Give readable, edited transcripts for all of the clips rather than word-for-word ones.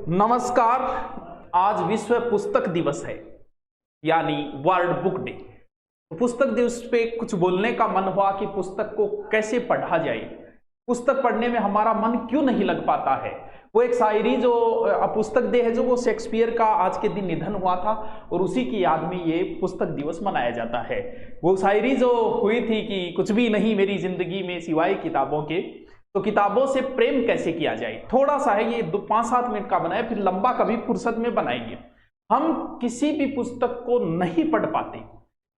नमस्कार। आज विश्व पुस्तक दिवस है, यानी वर्ल्ड बुक डे। तो पुस्तक दिवस पे कुछ बोलने का मन हुआ कि पुस्तक को कैसे पढ़ा जाए, पुस्तक पढ़ने में हमारा मन क्यों नहीं लग पाता है। वो एक शायरी जो पुस्तक डे है, जो वो शेक्सपियर का आज के दिन निधन हुआ था और उसी की याद में ये पुस्तक दिवस मनाया जाता है। वो शायरी जो हुई थी कि कुछ भी नहीं मेरी जिंदगी में सिवाय किताबों के, तो किताबों से प्रेम कैसे किया जाए। थोड़ा सा है, ये 5-7 मिनट का बनाया, फिर लंबा कभी फुर्सत में बनाएंगे। हम किसी भी पुस्तक को नहीं पढ़ पाते,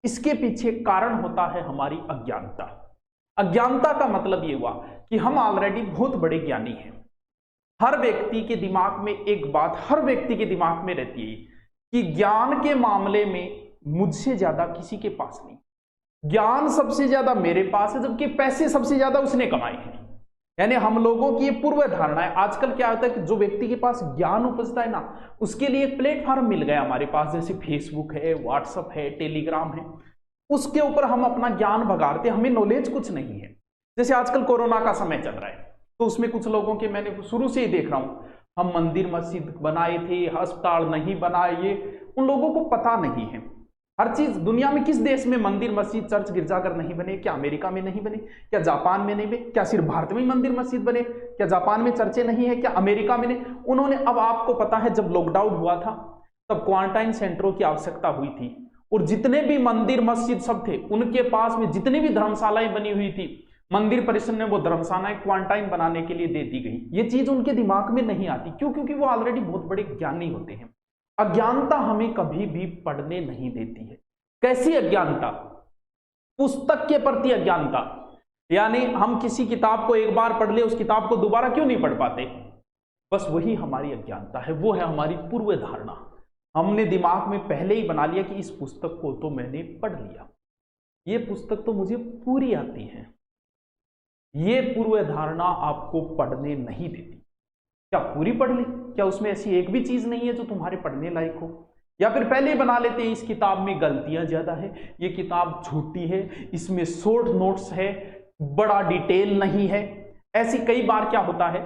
इसके पीछे कारण होता है हमारी अज्ञानता। अज्ञानता का मतलब ये हुआ कि हम ऑलरेडी बहुत बड़े ज्ञानी हैं। हर व्यक्ति के दिमाग में एक बात हर व्यक्ति के दिमाग में रहती है कि ज्ञान के मामले में मुझसे ज्यादा किसी के पास नहीं, ज्ञान सबसे ज्यादा मेरे पास है, जबकि पैसे सबसे ज्यादा उसने कमाए हैं। यानी हम लोगों की ये पूर्व धारणा है। आजकल क्या होता है कि जो व्यक्ति के पास ज्ञान उपजता है ना, उसके लिए एक प्लेटफॉर्म मिल गया हमारे पास, जैसे फेसबुक है, व्हाट्सएप है, टेलीग्राम है। उसके ऊपर हम अपना ज्ञान भगाड़ते, हमें नॉलेज कुछ नहीं है। जैसे आजकल कोरोना का समय चल रहा है, तो उसमें कुछ लोगों के मैंने शुरू से ही देख रहा हूं, हम मंदिर मस्जिद बनाए थे, अस्पताल नहीं बनाए, ये उन लोगों को पता नहीं है। हर चीज दुनिया में किस देश में मंदिर मस्जिद चर्च गिरजाघर नहीं बने? क्या अमेरिका में नहीं बने? क्या जापान में नहीं बने? क्या सिर्फ भारत में ही मंदिर मस्जिद बने? क्या जापान में चर्चे नहीं है? क्या अमेरिका में नहीं? उन्होंने, अब आपको पता है जब लॉकडाउन हुआ था तब क्वारंटाइन सेंटरों की आवश्यकता हुई थी, और जितने भी मंदिर मस्जिद सब थे उनके पास में जितनी भी धर्मशालाएं बनी हुई थी, मंदिर परिषद ने वो धर्मशालाएं क्वारंटाइन बनाने के लिए दे दी गई। ये चीज उनके दिमाग में नहीं आती। क्यों? क्योंकि वो ऑलरेडी बहुत बड़े ज्ञानी होते हैं। अज्ञानता हमें कभी भी पढ़ने नहीं देती है। कैसी अज्ञानता? पुस्तक के प्रति अज्ञानता। यानी हम किसी किताब को एक बार पढ़ ले, उस किताब को दोबारा क्यों नहीं पढ़ पाते? बस वही हमारी अज्ञानता है, वो है हमारी पूर्व धारणा। हमने दिमाग में पहले ही बना लिया कि इस पुस्तक को तो मैंने पढ़ लिया, ये पुस्तक तो मुझे पूरी आती है। ये पूर्व धारणा आपको पढ़ने नहीं देती। क्या पूरी पढ़ ली? क्या उसमें ऐसी एक भी चीज नहीं है जो तुम्हारे पढ़ने लायक हो? या फिर पहले ही बना लेते हैं इस किताब में गलतियां ज्यादा है, ये किताब झूठी है, इसमें शॉर्ट नोट्स है, बड़ा डिटेल नहीं है। ऐसी कई बार क्या होता है,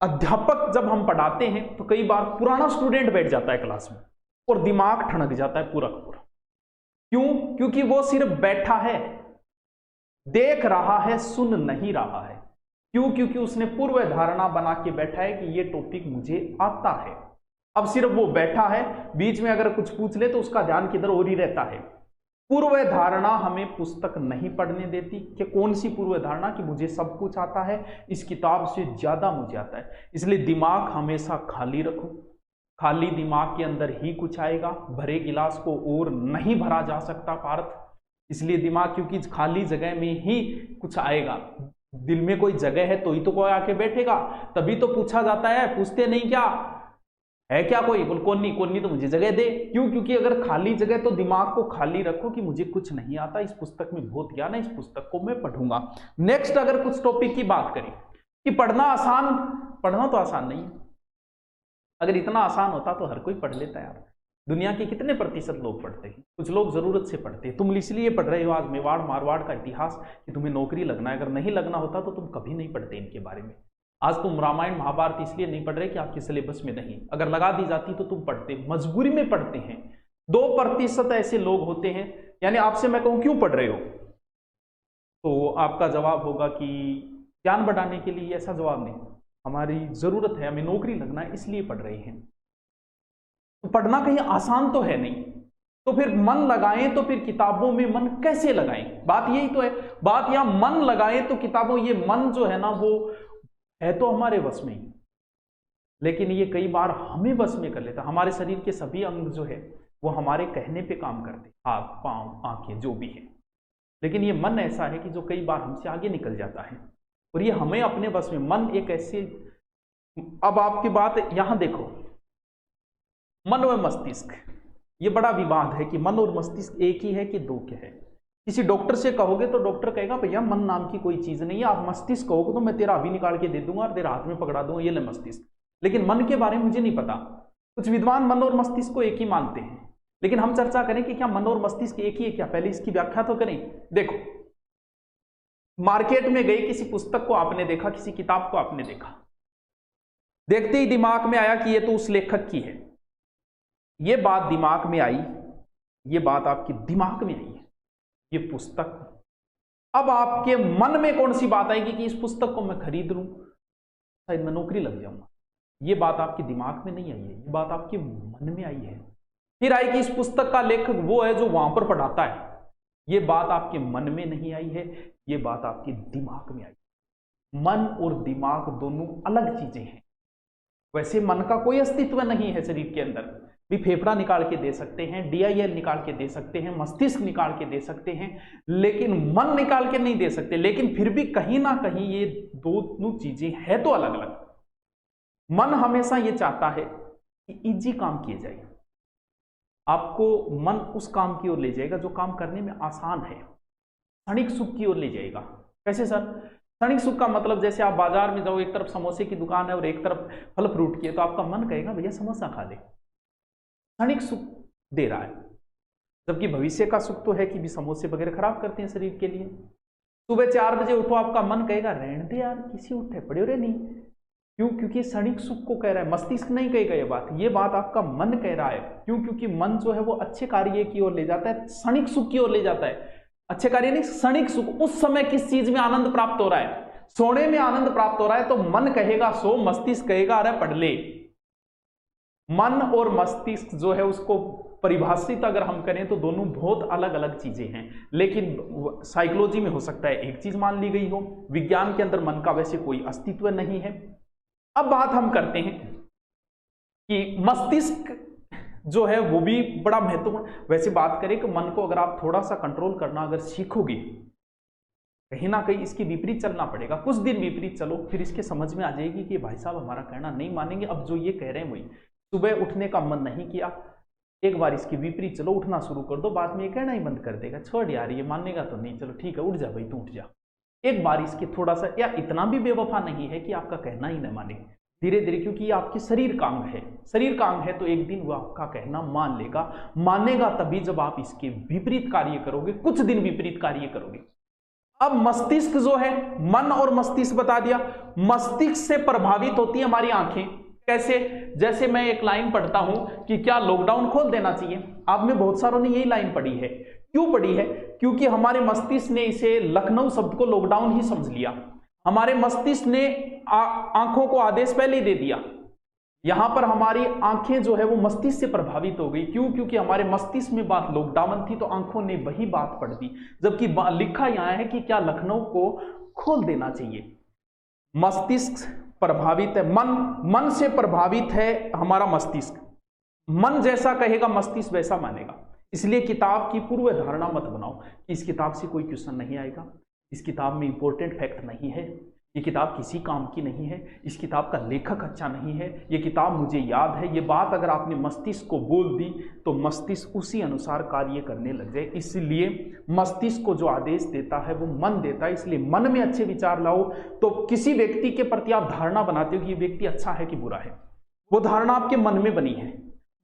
अध्यापक जब हम पढ़ाते हैं तो कई बार पुराना स्टूडेंट बैठ जाता है क्लास में और दिमाग ठनक जाता है पूरा का पूरा। क्यों? क्योंकि वो सिर्फ बैठा है, देख रहा है, सुन नहीं रहा है। क्यों? क्योंकि उसने पूर्व धारणा बना के बैठा है कि ये टॉपिक मुझे आता है। अब सिर्फ वो बैठा है, बीच में अगर कुछ पूछ ले तो उसका ध्यान किधर और ही रहता है। पूर्व धारणा हमें पुस्तक नहीं पढ़ने देती। कि कौन सी पूर्व धारणा? कि मुझे सब कुछ आता है, इस किताब से ज्यादा मुझे आता है। इसलिए दिमाग हमेशा खाली रखो, खाली दिमाग के अंदर ही कुछ आएगा, भरे गिलास को और नहीं भरा जा सकता पार्थ। इसलिए दिमाग, क्योंकि खाली जगह में ही कुछ आएगा। दिल में कोई जगह है तो ही तो कोई आके बैठेगा, तभी तो पूछा जाता है। पूछते नहीं क्या है क्या कोई? बोल कौन नहीं तो मुझे जगह दे। क्यों? क्योंकि अगर खाली जगह, तो दिमाग को खाली रखो कि मुझे कुछ नहीं आता, इस पुस्तक में बहुत ज्ञान है, इस पुस्तक को मैं पढ़ूंगा। नेक्स्ट, अगर कुछ टॉपिक की बात करें कि पढ़ना तो आसान नहीं है। अगर इतना आसान होता तो हर कोई पढ़ लेता यार। दुनिया के कितने प्रतिशत लोग पढ़ते हैं? कुछ लोग जरूरत से पढ़ते हैं। तुम इसलिए पढ़ रहे हो आज मेवाड़ मारवाड़ का इतिहास कि तुम्हें नौकरी लगना है। अगर नहीं लगना होता तो तुम कभी नहीं पढ़ते इनके बारे में। आज तुम रामायण महाभारत इसलिए नहीं पढ़ रहे कि आपके सिलेबस में नहीं, अगर लगा दी जाती तो तुम पढ़ते, मजबूरी में पढ़ते हैं। 2% ऐसे लोग होते हैं। यानी आपसे मैं कहूं क्यों पढ़ रहे हो, तो आपका जवाब होगा कि ज्ञान बढ़ाने के लिए। ऐसा जवाब नहीं, हमारी जरूरत है, हमें नौकरी लगना है इसलिए पढ़ रहे हैं। तो पढ़ना कहीं आसान तो है नहीं, तो फिर मन लगाएं तो फिर किताबों में मन कैसे लगाएं? बात यही तो है। बात यहां मन लगाएं तो किताबों, ये मन जो है ना वो है तो हमारे वश में ही, लेकिन ये कई बार हमें बस में कर लेता। हमारे शरीर के सभी अंग जो है वो हमारे कहने पे काम करते, हाथ पांव आंखें जो भी है, लेकिन ये मन ऐसा है कि जो कई बार हमसे आगे निकल जाता है और ये हमें अपने बस में। मन एक ऐसे, अब आपकी बात यहां देखो, मन व मस्तिष्क, ये बड़ा विवाद है कि मन और मस्तिष्क एक ही है कि दो के है। किसी डॉक्टर से कहोगे तो डॉक्टर कहेगा भैया मन नाम की कोई चीज नहीं है। आप मस्तिष्क कहोगे तो मैं तेरा अभी निकाल के दे दूंगा और तेरा हाथ में पकड़ा दूंगा, ये ले मस्तिष्क। लेकिन मन के बारे में मुझे नहीं पता। कुछ विद्वान मन और मस्तिष्क को एक ही मानते हैं, लेकिन हम चर्चा करें कि क्या मन और मस्तिष्क एक ही है क्या? पहले इसकी व्याख्या तो करें। देखो, मार्केट में गए, किसी पुस्तक को आपने देखा, किसी किताब को आपने देखा, देखते ही दिमाग में आया कि ये तो उस लेखक की है। ये बात दिमाग में आई, ये बात आपके दिमाग में आई है, ये पुस्तक। अब आपके मन में कौन सी बात आएगी कि इस पुस्तक को मैं खरीद लूं, शायद मैं नौकरी लग जाऊंगा। ये बात आपके दिमाग में नहीं आई है, ये बात आपके मन में आई है। फिर आई कि इस पुस्तक का लेखक वो है जो वहां पर पढ़ाता है। ये बात आपके मन में नहीं आई है, ये बात आपके दिमाग में आई। मन और दिमाग दोनों अलग चीजें हैं। वैसे मन का कोई अस्तित्व नहीं है शरीर के अंदर, भी फेफड़ा निकाल के दे सकते हैं, DIL निकाल के दे सकते हैं, मस्तिष्क निकाल के दे सकते हैं, लेकिन मन निकाल के नहीं दे सकते। लेकिन फिर भी कहीं ना कहीं ये दोनों चीजें हैं तो अलग अलग। मन हमेशा ये चाहता है कि इजी काम किए जाए। आपको मन उस काम की ओर ले जाएगा जो काम करने में आसान है, क्षणिक सुख की ओर ले जाएगा। कैसे सर? क्षणिक सुख का मतलब जैसे आप बाजार में जाओ, एक तरफ समोसे की दुकान है और एक तरफ फल फ्रूट की है, तो आपका मन कहेगा भैया समोसा खा ले, क्षणिक सुख दे रहा है। जबकि भविष्य का सुख तो है कि भी समोसे वगैरह खराब करते हैं शरीर के लिए। सुबह 4 बजे उठो, आपका मन कहेगा रहने दे यार, किसी उठे पड़े हो रहे नहीं। क्यों? क्योंकि क्षणिक सुख को कह रहा है, मस्तिष्क नहीं कहेगा ये बात आपका मन कह रहा है। क्यों? क्योंकि मन जो है वो अच्छे कार्य की ओर ले जाता है, क्षणिक सुख की ओर ले जाता है। अच्छे कार्य नहीं, क्षणिक सुख। उस समय किस चीज में आनंद प्राप्त हो रहा है? सोने में आनंद प्राप्त हो रहा है, तो मन कहेगा सो, मस्तिष्क कहेगा अरे पढ़ ले। मन और मस्तिष्क जो है उसको परिभाषित अगर हम करें तो दोनों बहुत अलग अलग चीजें हैं। लेकिन साइकोलॉजी में हो सकता है एक चीज मान ली गई हो, विज्ञान के अंदर मन का वैसे कोई अस्तित्व नहीं है। अब बात हम करते हैं कि मस्तिष्क जो है वो भी बड़ा महत्वपूर्ण। वैसे बात करें कि मन को अगर आप थोड़ा सा कंट्रोल करना अगर सीखोगे, कहीं ना कहीं इसके विपरीत चलना पड़ेगा। कुछ दिन विपरीत चलो, फिर इसके समझ में आ जाएगी कि भाई साहब हमारा कहना नहीं मानेंगे। अब जो ये कह रहे हैं वही, सुबह उठने का मन नहीं किया, एक बार इसके विपरीत चलो, उठना शुरू कर दो, बाद में ये कहना ही बंद कर देगा, छोड़ यार ये मानेगा तो नहीं, चलो ठीक है उठ जा भाई तू उठ जा। एक बार इसके थोड़ा सा, या इतना भी बेवफा नहीं है कि आपका कहना ही न माने, धीरे धीरे, क्योंकि ये आपकी शरीर का अंग है। शरीर का अंग है तो एक दिन वो आपका कहना मान लेगा। मानेगा तभी जब आप इसके विपरीत कार्य करोगे, कुछ दिन विपरीत कार्य करोगे। अब मस्तिष्क जो है, मन और मस्तिष्क बता दिया। मस्तिष्क से प्रभावित होती है हमारी आंखें। कैसे? जैसे मैं एक लाइन पढ़ता हूं कि क्या लॉकडाउन खोल देना चाहिए। आप में बहुत सारों ने यही लाइन पढ़ी है। क्यों पढ़ी है? क्योंकि हमारे मस्तिष्क ने इसे लखनऊ शब्द को लॉकडाउन ही समझ लिया। हमारे मस्तिष्क ने आंखों को आदेश पहले ही दे दिया। यहां पर हमारी आंखें जो है वो मस्तिष्क से प्रभावित हो गई। क्यों? क्योंकि हमारे मस्तिष्क में बात लॉकडाउन थी तो आंखों ने वही बात पढ़ दी, जबकि लिखा यहां है कि क्या लखनऊ को खोल देना चाहिए। मस्तिष्क प्रभावित है, मन से प्रभावित है हमारा मस्तिष्क। मन जैसा कहेगा मस्तिष्क वैसा मानेगा। इसलिए किताब की पूर्व धारणा मत बनाओ कि इस किताब से कोई क्वेश्चन नहीं आएगा, इस किताब में इंपॉर्टेंट फैक्ट नहीं है, ये किताब किसी काम की नहीं है, इस किताब का लेखक अच्छा नहीं है, ये किताब मुझे याद है। ये बात अगर आपने मस्तिष्क को बोल दी तो मस्तिष्क उसी अनुसार कार्य करने लग जाए। इसलिए मस्तिष्क को जो आदेश देता है वो मन देता है। इसलिए मन में अच्छे विचार लाओ। तो किसी व्यक्ति के प्रति आप धारणा बनाते हो कि ये व्यक्ति अच्छा है कि बुरा है, वो धारणा आपके मन में बनी है।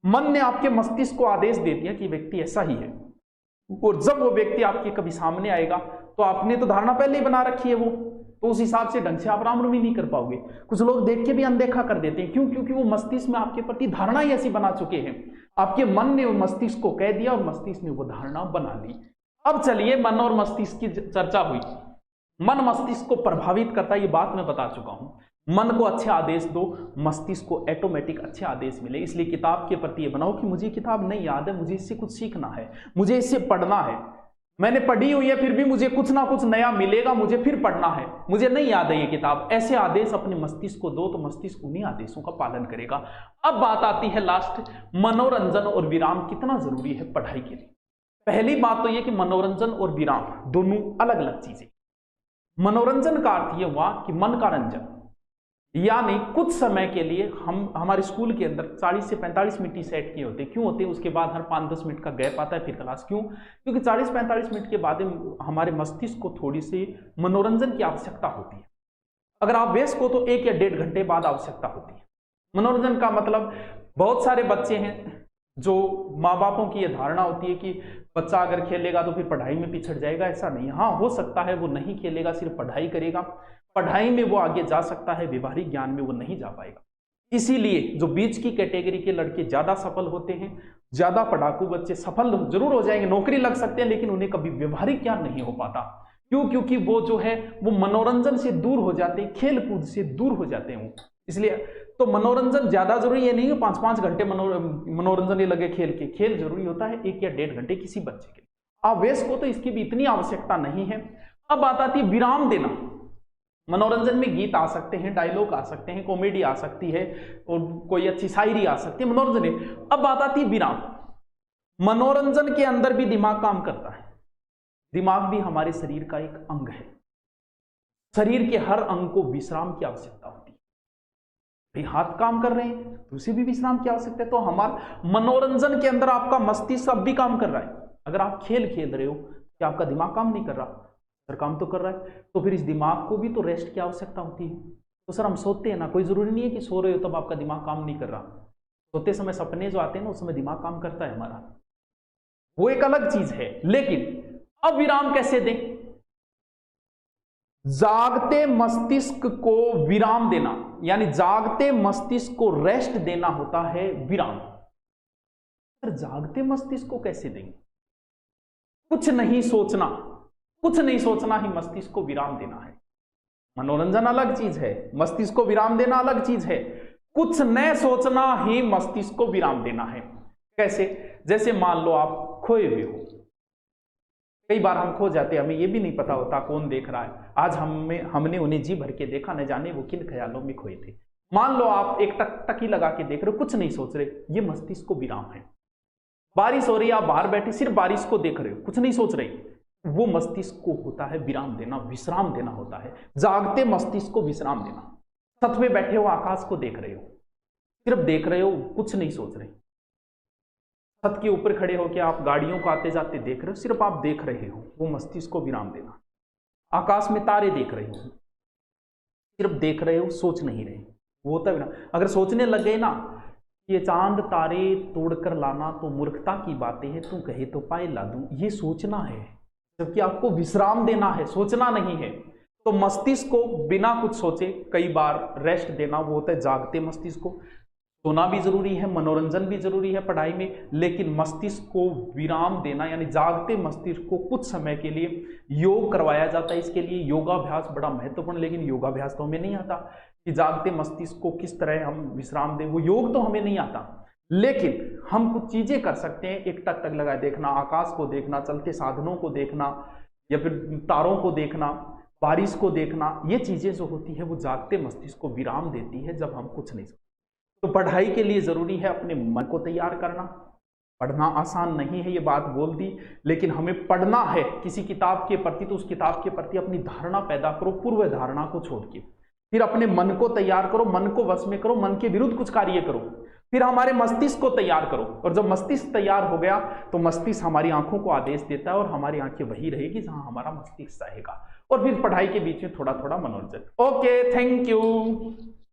मन ने आपके मस्तिष्क को आदेश दे दिया कि व्यक्ति ऐसा ही है, और जब वो व्यक्ति आपके कभी सामने आएगा तो आपने तो धारणा पहले ही बना रखी है, वो तो उस हिसाब से ढंग से आप राम रमी नहीं कर पाओगे। कुछ लोग देख के भी अनदेखा कर देते हैं। क्यों? क्योंकि वो मस्तिष्क में आपके प्रति धारणा ही ऐसी बना चुके हैं। आपके मन ने वो मस्तिष्क को कह दिया और मस्तिष्क ने वो धारणा बना ली। अब चलिए, मन और मस्तिष्क की चर्चा हुई। मन मस्तिष्क को प्रभावित करता है, ये बात मैं बता चुका हूं। मन को अच्छे आदेश दो, मस्तिष्क को ऑटोमेटिक अच्छे आदेश मिले। इसलिए किताब के प्रति ये बनाओ कि मुझे किताब नहीं याद है, मुझे इससे कुछ सीखना है, मुझे इससे पढ़ना है। मैंने पढ़ी हुई है फिर भी मुझे कुछ ना कुछ नया मिलेगा, मुझे फिर पढ़ना है, मुझे नहीं याद है ये किताब। ऐसे आदेश अपने मस्तिष्क को दो तो मस्तिष्क उन्हीं आदेशों का पालन करेगा। अब बात आती है लास्ट, मनोरंजन और विराम कितना जरूरी है पढ़ाई के लिए। पहली बात तो ये कि मनोरंजन और विराम दोनों अलग अलग चीजें। मनोरंजन का अर्थ यह हुआ कि मन का रंजन, यानी कुछ समय के लिए हम हमारे स्कूल के अंदर 40 से 45 मिनट ही सेट किए होते हैं। क्यों होते हैं? उसके बाद हर 5-10 मिनट का गैप आता है फिर क्लास। क्यों? क्योंकि 40-45 मिनट के बाद हमारे मस्तिष्क को थोड़ी सी मनोरंजन की आवश्यकता होती है। अगर आप वयस्क हो तो 1 या 1.5 घंटे बाद आवश्यकता होती है। मनोरंजन का मतलब, बहुत सारे बच्चे हैं जो माँ बापों की यह धारणा होती है कि बच्चा अगर खेलेगा तो फिर पढ़ाई में पिछड़ जाएगा। ऐसा नहीं। हाँ, हो सकता है वो नहीं खेलेगा, सिर्फ पढ़ाई करेगा, पढ़ाई में वो आगे जा सकता है, व्यवहारिक ज्ञान में वो नहीं जा पाएगा। इसीलिए जो बीच की कैटेगरी के लड़के ज्यादा सफल होते हैं, ज्यादा पढ़ाकू बच्चे सफल जरूर हो जाएंगे, नौकरी लग सकते हैं, लेकिन उन्हें कभी व्यवहारिक ज्ञान नहीं हो पाता। क्यों? क्योंकि वो जो है वो मनोरंजन से दूर हो जाते हैं, खेल कूद से दूर हो जाते हैं। इसलिए तो मनोरंजन ज्यादा जरूरी ये नहीं है 5-5 घंटे मनोरंजन ही लगे खेल के, खेल जरूरी होता है 1 या 1.5 घंटे किसी बच्चे के लिए। आवेश को तो इसकी भी इतनी आवश्यकता नहीं है। अब बात आती है विराम देना। मनोरंजन में गीत आ सकते हैं, डायलॉग आ सकते हैं, कॉमेडी आ सकती है और कोई अच्छी शायरी आ सकती है, मनोरंजन है। अब बात आती है विराम। मनोरंजन के अंदर भी दिमाग काम करता है। दिमाग भी हमारे शरीर का एक अंग है। शरीर के हर अंग को विश्राम की आवश्यकता होती है। भाई हाथ काम कर रहे हैं तो उसे भी विश्राम की आवश्यकता है। तो हमारा मनोरंजन के अंदर आपका मस्तिष्क अब भी काम कर रहा है। अगर आप खेल खेल रहे हो क्या आपका दिमाग काम नहीं कर रहा? सर काम तो कर रहा है। तो फिर इस दिमाग को भी तो रेस्ट की आवश्यकता होती है। तो सर हम सोते हैं ना, कोई जरूरी नहीं है कि सो रहे हो तब आपका दिमाग काम नहीं कर रहा। सोते समय सपने जो आते हैं ना उस समय दिमाग काम करता है हमारा, वो एक अलग चीज है। लेकिन अब विराम कैसे दें? जागते मस्तिष्क को विराम देना, यानी जागते मस्तिष्क को रेस्ट देना होता है विराम। सर जागते मस्तिष्क को कैसे देंगे? कुछ नहीं सोचना, कुछ नहीं सोचना ही मस्तिष्क को विराम देना है। मनोरंजन अलग चीज है, मस्तिष्क को विराम देना अलग चीज है। कुछ न सोचना ही मस्तिष्क को विराम देना है। कैसे? जैसे मान लो आप खोए हुए हो। कई बार हम खो जाते हैं, हमें यह भी नहीं पता होता कौन देख रहा है। आज हमने उन्हें जी भर के देखा, न जाने वो किन ख्यालों में खोए थे। मान लो आप एक टकटकी लगा के देख रहे हो, कुछ नहीं सोच रहे, ये मस्तिष्क को विराम है। बारिश हो रही है, आप बाहर बैठे सिर्फ बारिश को देख रहे हो, कुछ नहीं सोच रहे, वो मस्तिष्क को होता है विराम देना, विश्राम देना होता है। जागते मस्तिष्क को विश्राम देना। छत पे बैठे हो, आकाश को देख रहे हो, सिर्फ देख रहे हो, कुछ नहीं सोच रहे। छत के ऊपर खड़े होकर आप गाड़ियों को आते जाते देख रहे हो, सिर्फ आप देख रहे हो, वो मस्तिष्क को विराम देना। आकाश में तारे देख रहे हो, सिर्फ देख रहे हो, सोच नहीं रहे, वो होता विराम। अगर सोचने लग गए ना ये चांद तारे तोड़कर लाना तो मूर्खता की बातें हैं, तू कहे तो पाए ला दूं, ये सोचना है, जबकि आपको विश्राम देना है, सोचना नहीं है। तो मस्तिष्क को बिना कुछ सोचे कई बार रेस्ट देना, वो होता है जागते मस्तिष्क को। सोना भी जरूरी है, मनोरंजन भी जरूरी है पढ़ाई में, लेकिन मस्तिष्क को विराम देना यानी जागते मस्तिष्क को कुछ समय के लिए योग करवाया जाता है। इसके लिए योगाभ्यास बड़ा महत्वपूर्ण, लेकिन योगाभ्यास तो हमें नहीं आता कि जागते मस्तिष्क को किस तरह हम विश्राम दें, वो योग तो हमें नहीं आता। लेकिन हम कुछ चीजें कर सकते हैं, एक टक टक लगाए देखना, आकाश को देखना, चलते साधनों को देखना, या फिर तारों को देखना, बारिश को देखना। ये चीजें जो होती है वो जागते मस्तिष्क को विराम देती है जब हम कुछ नहीं। तो पढ़ाई के लिए जरूरी है अपने मन को तैयार करना। पढ़ना आसान नहीं है, ये बात बोल दी, लेकिन हमें पढ़ना है किसी किताब के प्रति, तो उस किताब के प्रति अपनी धारणा पैदा करो, पूर्व धारणा को छोड़ के। फिर अपने मन को तैयार करो, मन को वश में करो, मन के विरुद्ध कुछ कार्य करो। फिर हमारे मस्तिष्क को तैयार करो, और जब मस्तिष्क तैयार हो गया तो मस्तिष्क हमारी आंखों को आदेश देता है, और हमारी आंखें वही रहेगी जहां हमारा मस्तिष्क चाहेगा। और फिर पढ़ाई के बीच में थोड़ा थोड़ा मनोरंजन। Okay, thank you.